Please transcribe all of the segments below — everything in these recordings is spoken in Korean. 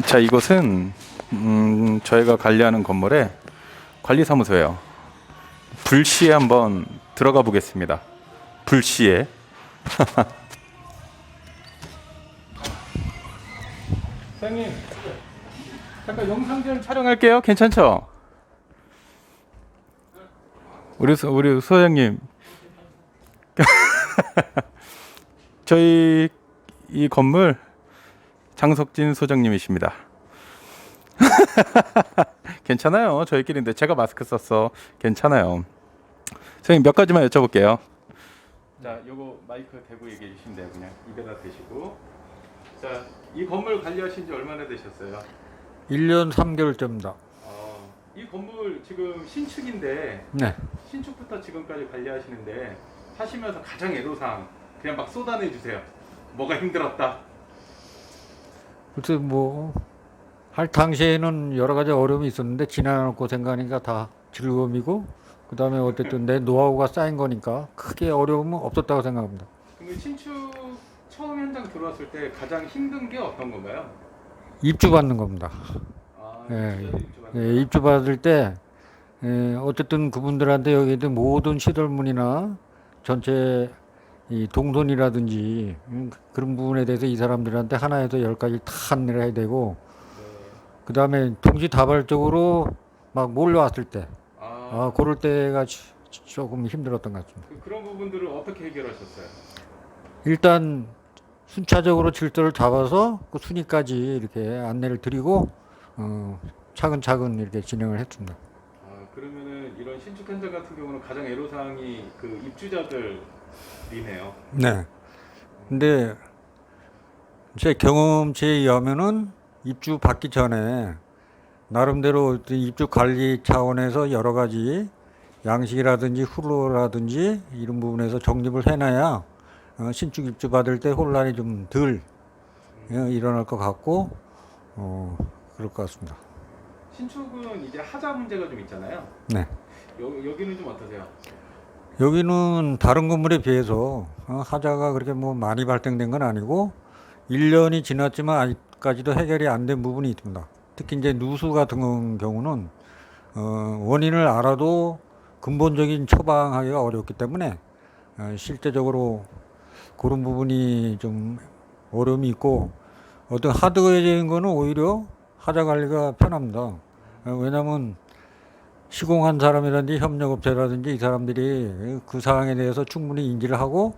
자, 이곳은 저희가 관리하는 건물의 관리사무소예요. 불시에 한번 들어가 보겠습니다. 불시에. 사장님, 잠깐 영상 좀 촬영할게요. 괜찮죠? 우리 소장님, 저희 이 건물 장석진 소장님이십니다. 괜찮아요. 저희끼리인데 제가 마스크 썼어. 괜찮아요. 선생님 몇 가지만 여쭤볼게요. 자, 요거 마이크 대고 얘기해 주시면 돼요. 그냥 입에다 대시고. 자, 이 건물 관리하신 지 얼마나 되셨어요? 1년 3개월째입니다. 이 건물 지금 신축인데 네. 신축부터 지금까지 관리하시는데 하시면서 가장 애로사항 그냥 막 쏟아내 주세요. 뭐가 힘들었다. 글쎄 할 당시에는 여러 가지 어려움이 있었는데 지나고 생각하니까 다 즐거움이고 그다음에 어쨌든 내 노하우가 쌓인 거니까 크게 어려움은 없었다고 생각합니다. 그럼 신축 처음 현장 들어왔을 때 가장 힘든 게 어떤 건가요? 입주 받는 겁니다. 입주자들 입주 받는 예, 입주 받을 때 어쨌든 그분들한테 여기도 모든 시설물이나 전체 이 동선이라든지 그런 부분에 대해서 이 사람들한테 하나에서 10가지 다 안내를 해야 되고 그 다음에 동시다발적으로 막 몰려왔을 때 그럴 때가 조금 힘들었던 것 같습니다. 그런 부분들을 어떻게 해결하셨어요? 일단 순차적으로 질서를 잡아서 그 순위까지 이렇게 안내를 드리고 차근차근 이렇게 진행을 했습니다. 그러면은 이런 신축 현장 같은 경우는 가장 애로사항이 그 입주자들이네요. 네. 근데 제 경험치에 의하면은 입주 받기 전에 나름대로 입주 관리 차원에서 여러 가지 양식이라든지 후로라든지 이런 부분에서 정립을 해놔야 신축 입주 받을 때 혼란이 좀 덜 일어날 것 같고 그럴 것 같습니다. 신축은 이제 하자 문제가 좀 있잖아요. 네. 여기는 좀 어떠세요? 여기는 다른 건물에 비해서 하자가 그렇게 많이 발생된 건 아니고 1년이 지났지만 아직까지도 해결이 안 된 부분이 있습니다. 특히 이제 누수 같은 경우는 원인을 알아도 근본적인 처방하기가 어렵기 때문에 실제적으로 그런 부분이 좀 어려움이 있고 어떤 하드웨어적인 거는 오히려 하자 관리가 편합니다. 왜냐하면 시공한 사람이라든지 협력업체라든지 이 사람들이 그 사항에 대해서 충분히 인지를 하고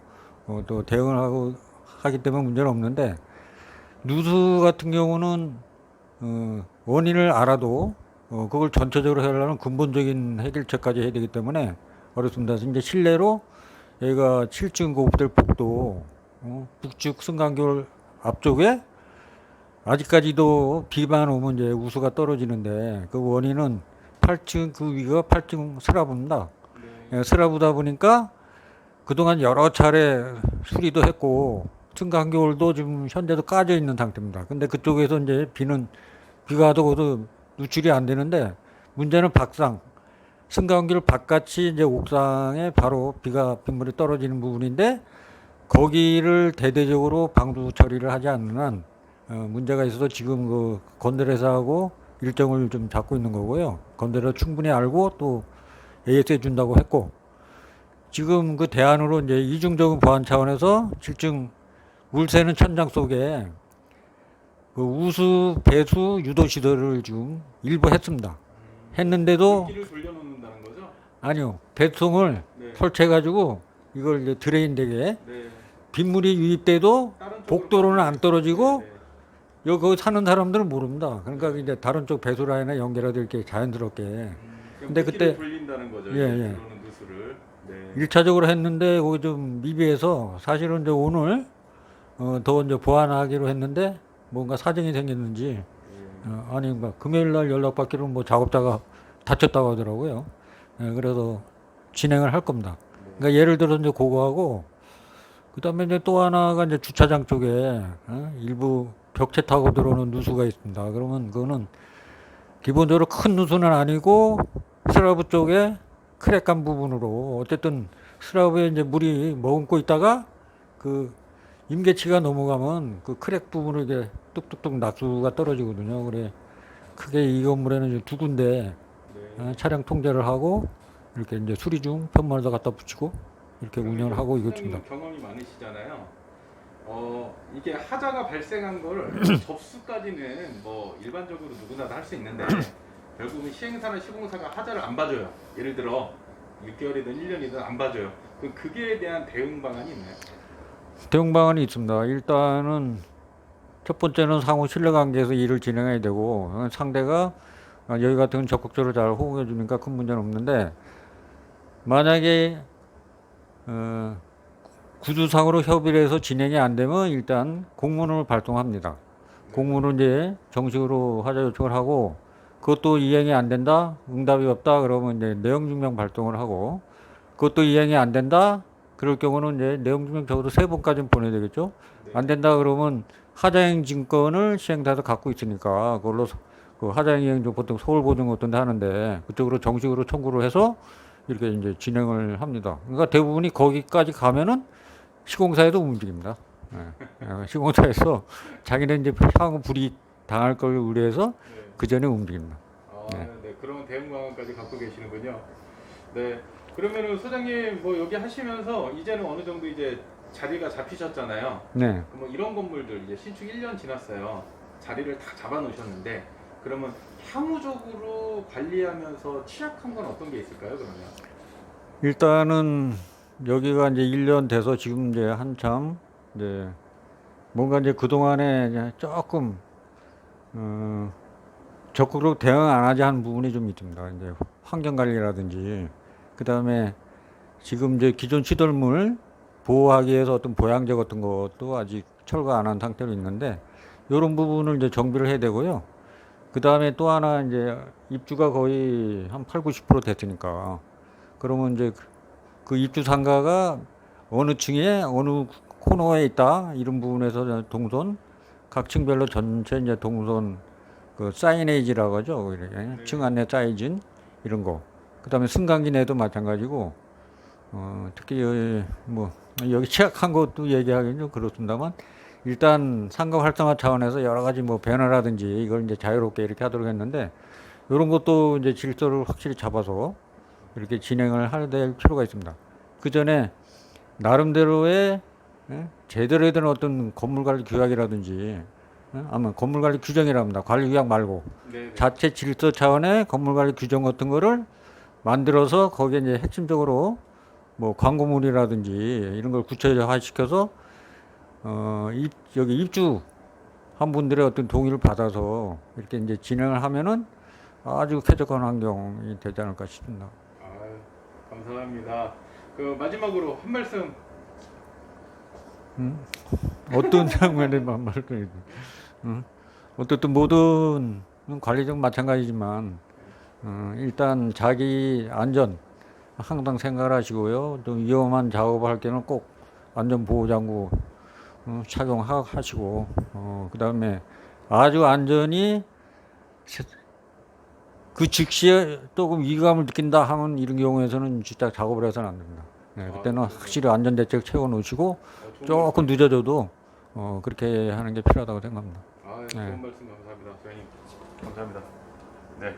또 대응을 하고 하기 때문에 문제는 없는데 누수 같은 경우는 원인을 알아도 그걸 전체적으로 하려면 근본적인 해결책까지 해야 되기 때문에 어렵습니다. 이제 실내로 여기가 7층 고급들 폭도 북측 승강기홀 앞쪽에 아직까지도 비만 오면 이제 우수가 떨어지는데 그 원인은 8층 그 위가 8층 스라브입니다. 네. 스라브다 보니까 그동안 여러 차례 수리도 했고 승강기홀도 지금 현재도 까져 있는 상태입니다. 근데 그쪽에서 이제 비가 와도 누출이 안 되는데 문제는 밖상 승강기홀 바깥이 이제 옥상에 바로 빗물이 떨어지는 부분인데 거기를 대대적으로 방수 처리를 하지 않는 한 문제가 있어서 지금 그 건설회사하고 일정을 좀 잡고 있는 거고요. 건설을 충분히 알고 또 AS 해준다고 했고 지금 그 대안으로 이제 이중적인 보안 차원에서 7층 물 새는 천장 속에 그 우수 배수 유도 시설을 지금 일부 했습니다. 했는데도 물기를 돌려놓는다는 거죠? 아니요 배통을 설치해가지고 이걸 이제 드레인 되게 빗물이 유입돼도 복도로는 안 떨어지고 여기 사는 사람들은 모릅니다. 그러니까 이제 다른 쪽 배수 라인에 연결해도 이렇게 자연스럽게. 근데 그때 돌린다는 거죠. 예. 누수를. 1차적으로 했는데 거기 좀 미비해서 사실은 이제 오늘 더 이제 보완하기로 했는데 뭔가 사정이 생겼는지 아니 금요일 날 연락받기로는 작업자가 다쳤다고 하더라고요. 그래서 진행을 할 겁니다. 그러니까 예를 들어 이제 그거하고 그다음에 이제 또 하나가 이제 주차장 쪽에 일부 벽체 타고 들어오는 누수가 있습니다. 그러면 그거는 기본적으로 큰 누수는 아니고 스라브 쪽에 크랙한 부분으로 어쨌든 스라브에 이제 물이 머금고 있다가 그 임계치가 넘어가면 그 크랙 부분을 이렇게 뚝뚝뚝 낙수가 떨어지거든요. 그래 크게 이 건물에는 이제 두 군데 네. 차량 통제를 하고 이렇게 이제 수리 중 편마다 갖다 붙이고 이렇게 그러면 운영을 하고 이제 이것입니다. 소장님은 경험이 많으시잖아요. 이게 하자가 발생한 걸 접수까지는 뭐 일반적으로 누구나 다 할 수 있는데 결국은 시행사나 시공사가 하자를 안 봐줘요. 예를 들어 6개월이든 1년이든 안 봐줘요. 그게 대한 대응 방안이 있나요? 대응 방안이 있습니다. 일단은 첫 번째는 상호 신뢰관계에서 일을 진행해야 되고 상대가 여기 같은 경우는 적극적으로 잘 호응해 주니까 큰 문제는 없는데 만약에 구두상으로 협의를 해서 진행이 안 되면 일단 공문을 발송합니다. 공문을 이제 정식으로 하자 요청을 하고 그것도 이행이 안 된다, 응답이 없다 그러면 이제 내용 증명 발송을 하고 그것도 이행이 안 된다, 그럴 경우는 이제 내용 증명 적어도 3번까지는 보내야 되겠죠. 네. 안 된다 그러면 하자행 증권을 시행사에서 갖고 있으니까 그걸로 그 하자행 이행 보통 서울보증 같은 데 하는데 그쪽으로 정식으로 청구를 해서 이렇게 이제 진행을 합니다. 그러니까 대부분이 거기까지 가면은 시공사에도 움직입니다. 시공사에서 자기는 이제 향후 불이익 당할 걸 우려해서 네. 그 전에 움직입니다. 네. 그런 대응 방안까지 갖고 계시는군요. 네. 그러면은 소장님 뭐 여기 하시면서 이제는 어느 정도 이제 자리가 잡히셨잖아요. 네. 뭐 이런 건물들 이제 신축 1년 지났어요. 자리를 다 잡아 놓으셨는데 그러면 향후적으로 관리하면서 취약한 건 어떤 게 있을까요, 그러면? 일단은 여기가 이제 1년 돼서 지금 이제 한참 이제 뭔가 이제 그동안에 이제 조금 적극적으로 대응 안 하지 한 부분이 좀 있습니다. 이제 환경 관리라든지 그다음에 지금 이제 기존 시설물 보호하기 위해서 어떤 보양제 같은 것도 아직 철거 안 한 상태로 있는데 이런 부분을 이제 정비를 해야 되고요. 그다음에 또 하나 이제 입주가 거의 한 8, 90% 됐으니까 그러면 이제 그 입주 상가가 어느 층에 어느 코너에 있다 이런 부분에서 동선 각 층별로 전체 이제 동선 그 사이네이지라고 하죠. 이렇게 층 안내 사이즈 이런 거. 그다음에 승강기 내도 마찬가지고 특히 여기 뭐 여기 취약한 것도 얘기하기는 좀 그렇습니다만 일단 상가 활성화 차원에서 여러 가지 뭐 배너라든지 이걸 이제 자유롭게 이렇게 하도록 했는데 이런 것도 이제 질서를 확실히 잡아서 이렇게 진행을 해야 될 필요가 있습니다. 그 전에 나름대로의 제대로 된 어떤 건물 관리 규약이라든지 아마 건물 관리 규정이라 합니다. 관리 규약 말고 네. 자체 질서 차원의 건물 관리 규정 같은 거를 만들어서 거기에 이제 핵심적으로 뭐 광고물이라든지 이런 걸 구체화시켜서 여기 입주 한 분들의 어떤 동의를 받아서 이렇게 이제 진행을 하면은 아주 쾌적한 환경이 되지 않을까 싶습니다. 감사합니다. 그 마지막으로 한 말씀. 어떤 장면에 말씀을 어쨌든 모든 관리적 마찬가지지만 일단 자기 안전 항상 생각하시고요. 좀 위험한 작업을 할 때는 꼭 안전 보호 장구 착용하시고 그다음에 아주 안전이 그 즉시에 조금 위기감을 느낀다 하면 이런 경우에서는 진짜 작업을 해서는 안 됩니다. 그때는 확실히 안전대책 채워 놓으시고 조금 늦어져도 그렇게 하는 게 필요하다고 생각합니다. 좋은 말씀 감사합니다, 소장님. 감사합니다. 네.